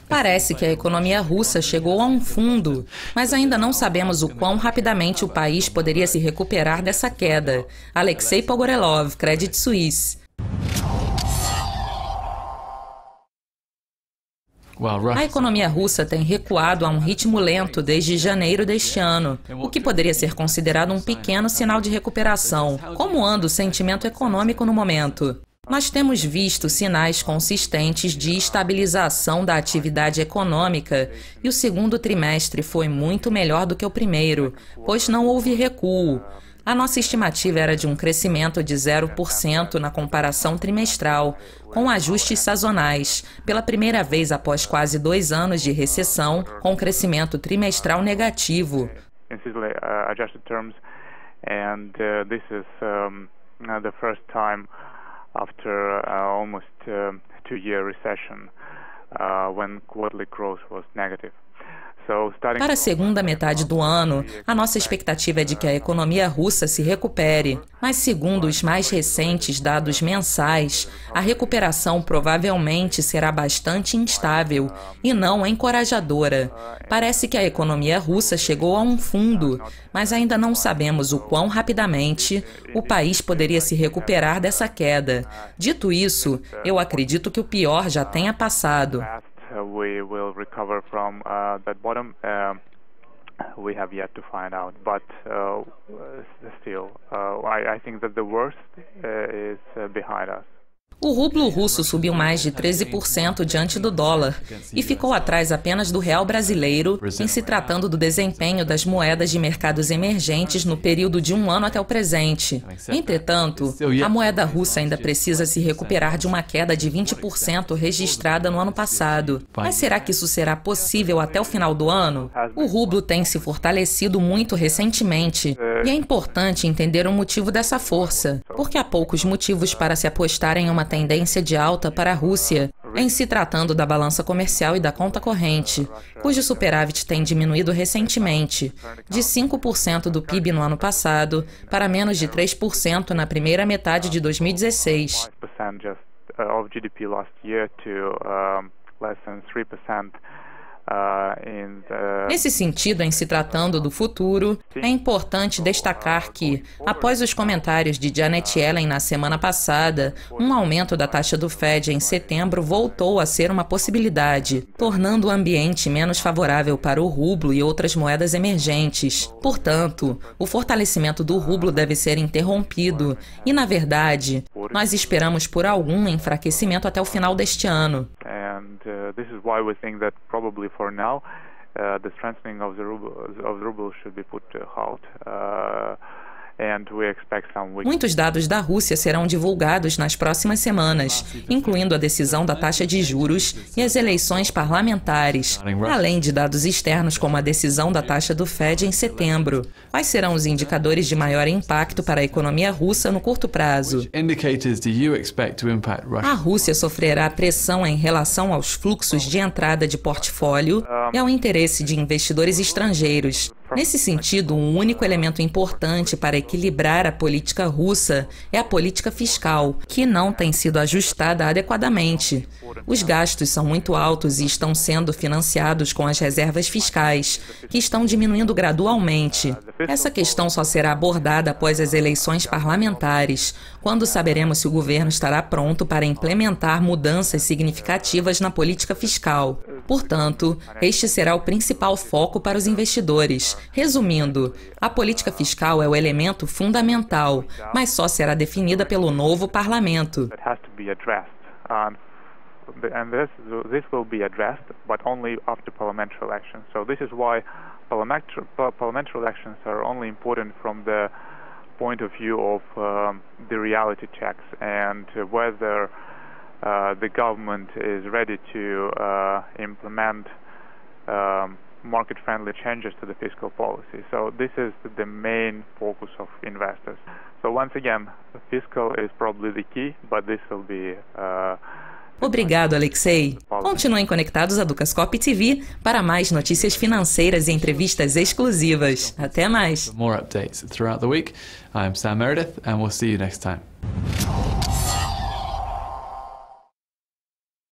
Parece que a economia russa chegou a um fundo, mas ainda não sabemos o quão rapidamente o país poderia se recuperar dessa queda. Alexei Pogorelov, Credit Suisse. A economia russa tem recuado a um ritmo lento desde janeiro deste ano, o que poderia ser considerado um pequeno sinal de recuperação. Como anda o sentimento econômico no momento? Nós temos visto sinais consistentes de estabilização da atividade econômica e o segundo trimestre foi muito melhor do que o primeiro, pois não houve recuo. A nossa estimativa era de um crescimento de 0% na comparação trimestral, com ajustes sazonais, pela primeira vez após quase 2 anos de recessão, com crescimento trimestral negativo. After almost 2-year recession, when quarterly growth was negative. Para a segunda metade do ano, a nossa expectativa é de que a economia russa se recupere. Mas, segundo os mais recentes dados mensais, a recuperação provavelmente será bastante instável e não encorajadora. Parece que a economia russa chegou a um fundo, mas ainda não sabemos o quão rapidamente o país poderia se recuperar dessa queda. Dito isso, eu acredito que o pior já tenha passado. We will recover from that bottom. We have yet to find out, but still, I think that the worst is behind us. O rublo russo subiu mais de 13% diante do dólar e ficou atrás apenas do real brasileiro em se tratando do desempenho das moedas de mercados emergentes no período de 1 ano até o presente. Entretanto, a moeda russa ainda precisa se recuperar de uma queda de 20% registrada no ano passado. Mas será que isso será possível até o final do ano? O rublo tem se fortalecido muito recentemente e é importante entender o motivo dessa força, porque há poucos motivos para se apostar em uma tendência de alta para a Rússia, em se tratando da balança comercial e da conta corrente, cujo superávit tem diminuído recentemente, de 5% do PIB no ano passado para menos de 3% na primeira metade de 2016. Nesse sentido, em se tratando do futuro, é importante destacar que, após os comentários de Janet Yellen na semana passada, um aumento da taxa do Fed em setembro voltou a ser uma possibilidade, tornando o ambiente menos favorável para o rublo e outras moedas emergentes. Portanto, o fortalecimento do rublo deve ser interrompido e, na verdade, nós esperamos por algum enfraquecimento até o final deste ano. This is why we think that probably for now the strengthening of the ruble should be put to halt. Muitos dados da Rússia serão divulgados nas próximas semanas, incluindo a decisão da taxa de juros e as eleições parlamentares, além de dados externos como a decisão da taxa do Fed em setembro. Quais serão os indicadores de maior impacto para a economia russa no curto prazo? A Rússia sofrerá pressão em relação aos fluxos de entrada de portfólio e ao interesse de investidores estrangeiros. Nesse sentido, um único elemento importante para equilibrar a política russa é a política fiscal, que não tem sido ajustada adequadamente. Os gastos são muito altos e estão sendo financiados com as reservas fiscais, que estão diminuindo gradualmente. Essa questão só será abordada após as eleições parlamentares, quando saberemos se o governo estará pronto para implementar mudanças significativas na política fiscal. Portanto, este será o principal foco para os investidores. Resumindo, a política fiscal é o elemento fundamental, mas só será definida pelo novo parlamento. And this will be addressed, but only after parliamentary elections. So this is why parliamentary elections are only important from the point of view of the reality checks and whether the government is ready to implement market-friendly changes to the fiscal policy. So this is the main focus of investors. So once again, the fiscal is probably the key, but this will be Obrigado, Alexei. Continuem conectados à Dukascop TV para mais notícias financeiras e entrevistas exclusivas. Até mais. For more updates throughout the week, I'm Sam Meredith and we'll see you next time.